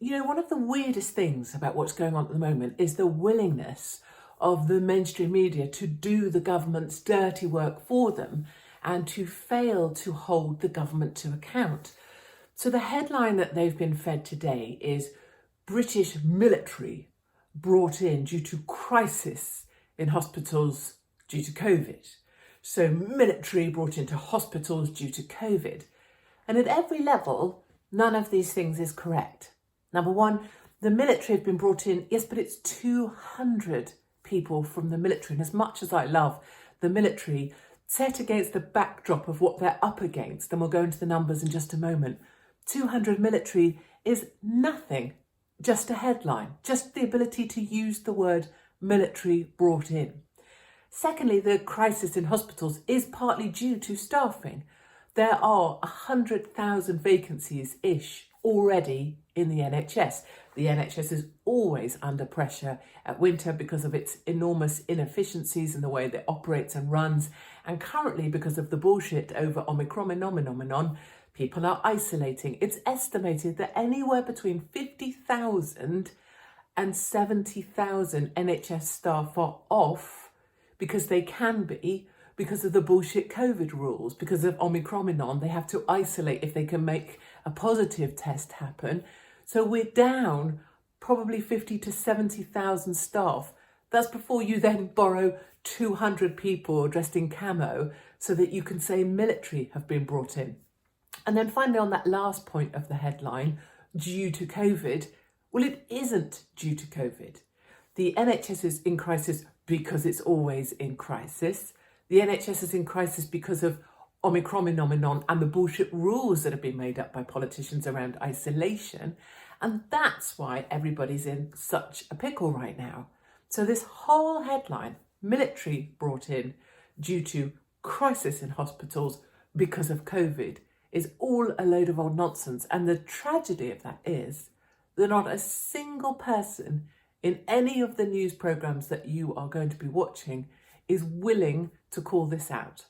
One of the weirdest things about what's going on at the moment is the willingness of the mainstream media to do the government's dirty work for them and to fail to hold the government to account. So the headline that they've been fed today is British military brought in due to crisis in hospitals due to COVID. So military brought into hospitals due to COVID. And at every level, none of these things is correct. Number one, the military have been brought in, yes, but it's 200 people from the military. And as much as I love the military, set against the backdrop of what they're up against, and we'll go into the numbers in just a moment, 200 military is nothing, just a headline, just the ability to use the word military brought in. Secondly, the crisis in hospitals is partly due to staffing. There are 100,000 vacancies-ish already in the NHS. The NHS is always under pressure at winter because of its enormous inefficiencies in the way that it operates and runs. And currently, because of the bullshit over Omicron, people are isolating. It's estimated that anywhere between 50,000 and 70,000 NHS staff are off because they can be, because of the bullshit COVID rules, because of Omicron, they have to isolate if they can make a positive test happen. So we're down probably 50 to 70,000 staff. That's before you then borrow 200 people dressed in camo so that you can say military have been brought in. And then finally, on that last point of the headline, due to COVID, well, it isn't due to COVID. The NHS is in crisis because it's always in crisis. The NHS is in crisis because of Omicron and the bullshit rules that have been made up by politicians around isolation. And that's why everybody's in such a pickle right now. So this whole headline, military brought in due to crisis in hospitals because of COVID, is all a load of old nonsense. And the tragedy of that is that not a single person in any of the news programmes that you are going to be watching is willing to call this out.